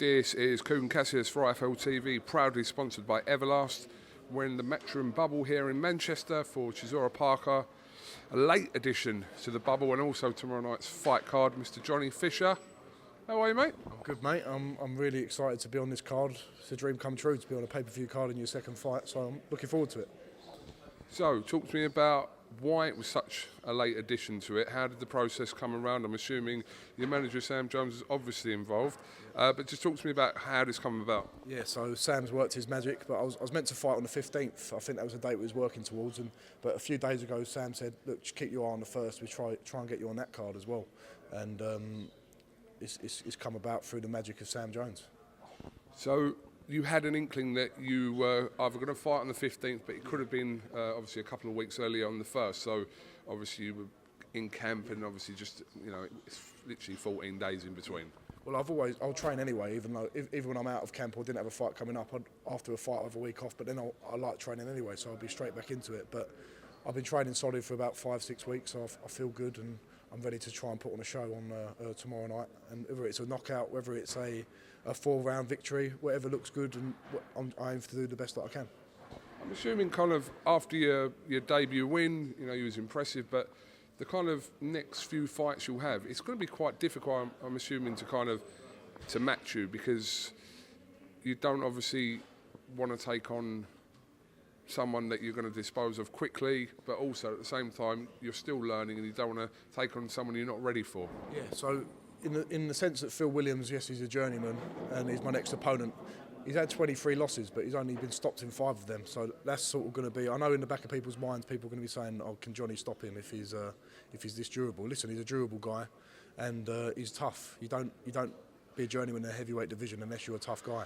This is KUGAN CASSIUS for IFL TV, proudly sponsored by Everlast. We're in the Matchroom bubble here in Manchester for Chisora Parker. A late addition to the bubble and also tomorrow night's fight card, Mr. Johnny Fisher. How are you, mate? I'm good, mate. I'm really excited to be on this card. It's a dream come true to be on a pay-per-view card in your second fight, so I'm looking forward to it. So, talk to me about why it was such a late addition to it. How did the process come around? I'm assuming your manager, Sam Jones, is obviously involved. But just talk to me about how this come about. Yeah, so Sam's worked his magic, but I was meant to fight on the 15th. I think that was the date we was working towards. But a few days ago, Sam said, look, just keep your eye on the first. We try and get you on that card as well. And it's come about through the magic of Sam Jones. So you had an inkling that you were either going to fight on the 15th, but it could have been obviously a couple of weeks earlier on the 1st. So obviously you were in camp and obviously just, you know, it's literally 14 days in between. Well, I'll train anyway, even when I'm out of camp or didn't have a fight coming up. After a fight, I'll have a week off, but then I like training anyway, so I'll be straight back into it. But I've been training solid for about 5-6 weeks, so I feel good and I'm ready to try and put on a show on tomorrow night. And whether it's a knockout, whether it's a 4-round victory, whatever looks good, and I aim to do the best that I can. I'm assuming kind of after your debut win, you know, you was impressive, but the kind of next few fights you'll have, it's going to be quite difficult, I'm assuming, to match you, because you don't obviously want to take on someone that you're going to dispose of quickly, but also at the same time you're still learning and you don't want to take on someone you're not ready for. Yeah, so in the sense that Phil Williams, yes, he's a journeyman and he's my next opponent. He's had 23 losses, but he's only been stopped in 5 of them. So that's sort of going to be. I know in the back of people's minds, people are going to be saying, "Oh, can Johnny stop him if he's this durable?" Listen, he's a durable guy, and he's tough. You don't be a journeyman in the heavyweight division unless you're a tough guy.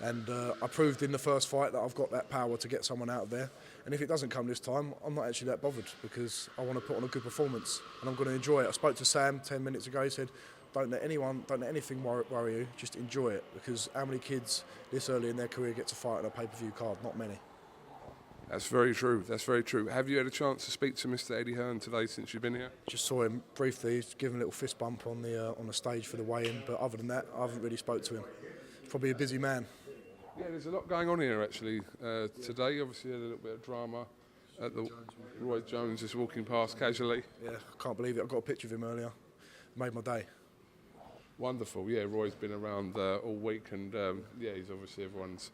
And I proved in the first fight that I've got that power to get someone out of there. And if it doesn't come this time, I'm not actually that bothered because I want to put on a good performance and I'm going to enjoy it. I spoke to Sam 10 minutes ago. He said, don't let anything worry you, just enjoy it, because how many kids this early in their career get to fight on a pay-per-view card? Not many. That's very true, that's very true. Have you had a chance to speak to Mr. Eddie Hearn today since you've been here? Just saw him briefly, give him a little fist bump on the stage for the weigh-in, but other than that, I haven't really spoke to him. Probably a busy man. Yeah, there's a lot going on here actually today. Obviously had a little bit of drama at the Roy Jones just walking past casually. Yeah, I can't believe it. I got a picture of him earlier. Made my day. Wonderful, yeah. Roy's been around all week, and yeah, he's obviously everyone's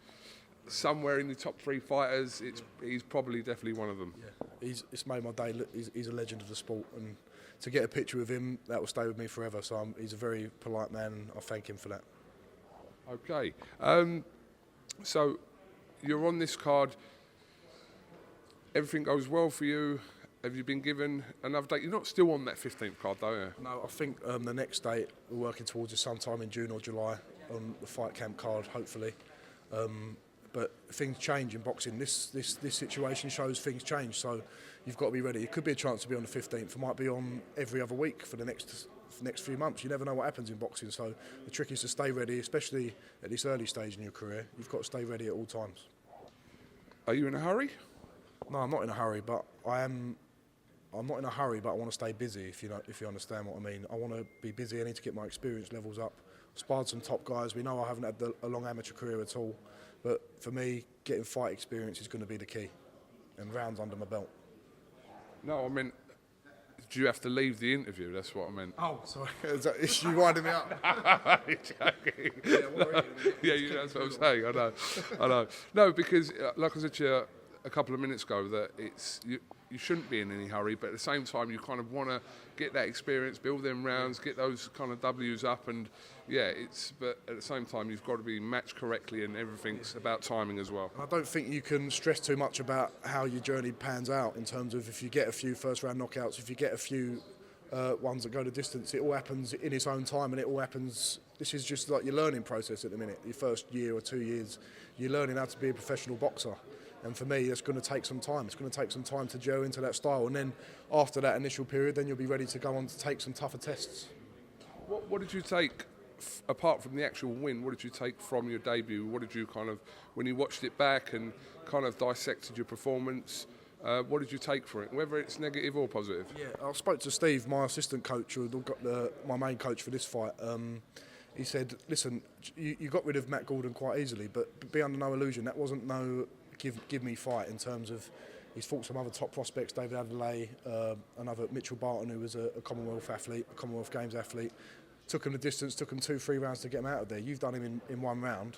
somewhere in the top 3 fighters. He's probably definitely one of them. Yeah, it's made my day. He's a legend of the sport, and to get a picture with him, that will stay with me forever. So he's a very polite man, and I thank him for that. Okay, so you're on this card. Everything goes well for you. Have you been given another date? You're not still on that 15th card, though, yeah? No, I think the next date we're working towards is sometime in June or July on the fight camp card, hopefully. But things change in boxing. This situation shows things change, so you've got to be ready. It could be a chance to be on the 15th. It might be on every other week for the next few months. You never know what happens in boxing, so the trick is to stay ready, especially at this early stage in your career. You've got to stay ready at all times. Are you in a hurry? No, I'm not in a hurry, but I'm not in a hurry, but I want to stay busy, if you understand what I mean. I want to be busy. I need to get my experience levels up. Sparred some top guys. We know I haven't had a long amateur career at all, but for me, getting fight experience is going to be the key, and rounds under my belt. No, I mean, do you have to leave the interview? That's what I meant. Oh, sorry. Is you winding me up? Yeah, that's what I'm saying. I know. No, because like I said to you a couple of minutes ago, that you shouldn't be in any hurry, but at the same time you kind of want to get that experience, build them rounds, get those kind of W's up, and yeah, but at the same time you've got to be matched correctly, and everything's about timing as well. I don't think you can stress too much about how your journey pans out in terms of if you get a few first round knockouts, if you get a few ones that go the distance. It all happens in its own time, and it all happens. This is just like your learning process at the minute. Your first year or 2 years, you're learning how to be a professional boxer. And for me, it's going to take some time. It's going to take some time to gel into that style. And then after that initial period, then you'll be ready to go on to take some tougher tests. What did you take, apart from the actual win, what did you take from your debut? What did you kind of, when you watched it back and kind of dissected your performance, what did you take from it, whether it's negative or positive? Yeah, I spoke to Steve, my assistant coach, who got my main coach for this fight. he said, listen, you got rid of Matt Gordon quite easily, but be under no illusion, that wasn't no give me fight in terms of he's fought some other top prospects, David Adelaide, another Mitchell Barton, who was a Commonwealth athlete, a Commonwealth Games athlete. Took him the distance, took him 2-3 rounds to get him out of there. You've done him in one round,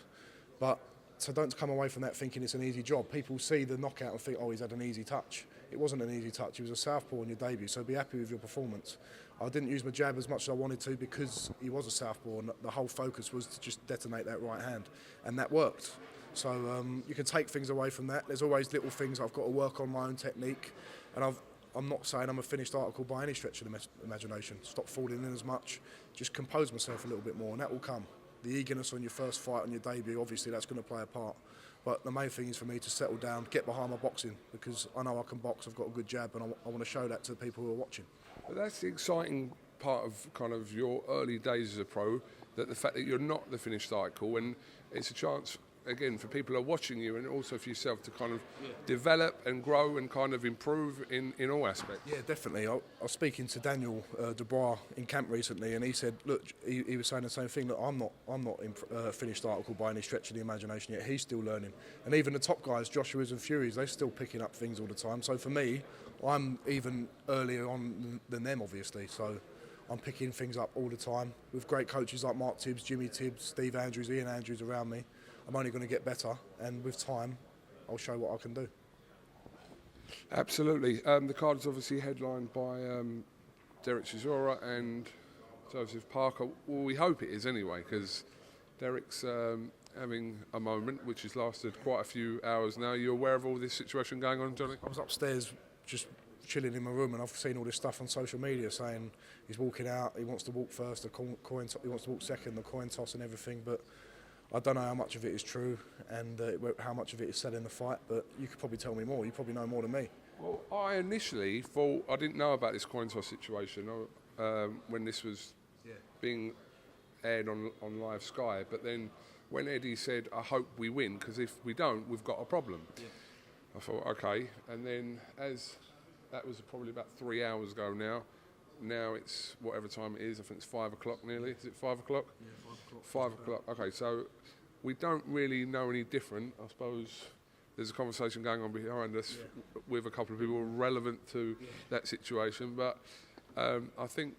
but so don't come away from that thinking it's an easy job. People see the knockout and think, oh, he's had an easy touch. It wasn't an easy touch. He was a southpaw in your debut, so be happy with your performance. I didn't use my jab as much as I wanted to because he was a southpaw, and the whole focus was to just detonate that right hand, and that worked. So you can take things away from that. There's always little things I've got to work on, my own technique, and I'm not saying I'm a finished article by any stretch of the imagination. Stop falling in as much. Just compose myself a little bit more, and that will come. The eagerness on your first fight, on your debut, obviously that's going to play a part. But the main thing is for me to settle down, get behind my boxing, because I know I can box, I've got a good jab, and I want to show that to the people who are watching. But that's the exciting part of kind of your early days as a pro, that the fact that you're not the finished article, and it's a chance, again, for people who are watching you and also for yourself to kind of develop and grow and kind of improve in all aspects. Yeah, definitely. I was speaking to Daniel Dubois in camp recently, and he said, look, he was saying the same thing, that I'm not finished article by any stretch of the imagination yet. He's still learning. And even the top guys, Joshua's and Furies, they're still picking up things all the time. So for me, I'm even earlier on than them, obviously. So I'm picking things up all the time with great coaches like Mark Tibbs, Jimmy Tibbs, Steve Andrews, Ian Andrews around me. I'm only going to get better, and with time, I'll show what I can do. Absolutely. The card is obviously headlined by Derek Chisora and Joseph Parker. Well, we hope it is anyway, because Derek's having a moment which has lasted quite a few hours now. Are you aware of all this situation going on, Johnny? I was upstairs just chilling in my room, and I've seen all this stuff on social media saying he's walking out, he wants to walk first, he wants to walk second, the coin toss and everything, but I don't know how much of it is true and how much of it is said in the fight, but you could probably tell me more. You probably know more than me. Well, I initially thought, I didn't know about this coin toss situation when this was being aired on live Sky, but then when Eddie said, I hope we win, because if we don't, we've got a problem. Yeah. I thought, okay, and then as that was probably about 3 hours ago now it's whatever time it is, I think it's 5 o'clock nearly. Is it 5 o'clock? Yeah, 5 o'clock. 5 o'clock. Okay, so we don't really know any different. I suppose there's a conversation going on behind us with a couple of people relevant to that situation. But I think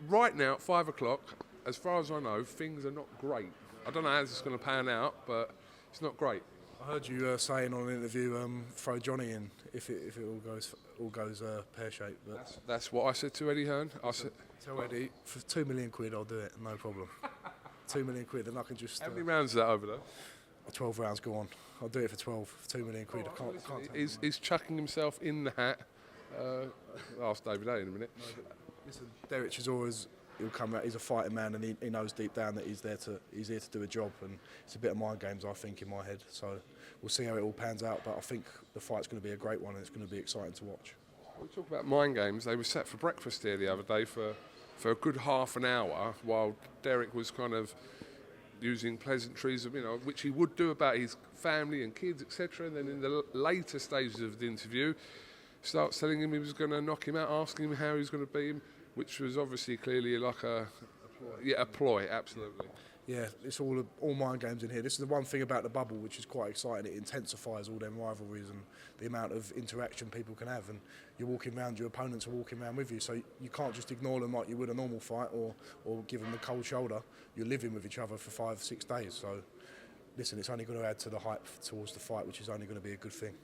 right now at 5 o'clock, as far as I know, things are not great. I don't know how this is going to pan out, but it's not great. I heard you saying on an interview, throw Johnny in if it all goes pear-shaped. But that's what I said to Eddie Hearn. I said, tell Eddie, for £2 million, I'll do it, no problem. £2 million, and I can just. How many rounds is that over there? 12 rounds. Go on. I'll do it for 12. For £2 million. I can't. He's chucking himself in the hat. I'll ask David A in a minute. No, listen, Derek Chisora's. He'll come out. He's a fighting man, and he knows deep down that he's here to do a job. And it's a bit of mind games, I think, in my head. So we'll see how it all pans out. But I think the fight's going to be a great one, and it's going to be exciting to watch. We talk about mind games. They were sat for breakfast here the other day for a good half an hour, while Derek was kind of using pleasantries, which he would do about his family and kids, etc. And then in the later stages of the interview, starts telling him he was going to knock him out, asking him how he was going to beat him, which was obviously clearly like a ploy, absolutely. Yeah, it's all mind games in here. This is the one thing about the bubble which is quite exciting. It intensifies all them rivalries and the amount of interaction people can have. And you're walking around, your opponents are walking around with you, so you can't just ignore them like you would a normal fight or give them the cold shoulder. You're living with each other for 5-6 days. So, listen, it's only going to add to the hype towards the fight, which is only going to be a good thing.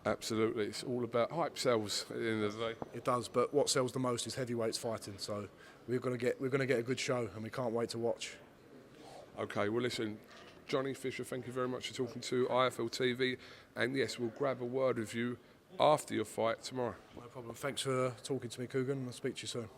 Absolutely, it's all about hype sells at the end of the day. It does, but what sells the most is heavyweights fighting. So we're going to get a good show, and we can't wait to watch. Okay, well listen, Johnny Fisher, thank you very much for talking to IFL TV, and yes, we'll grab a word with you after your fight tomorrow. No problem. Thanks for talking to me, KUGAN, and I'll speak to you soon.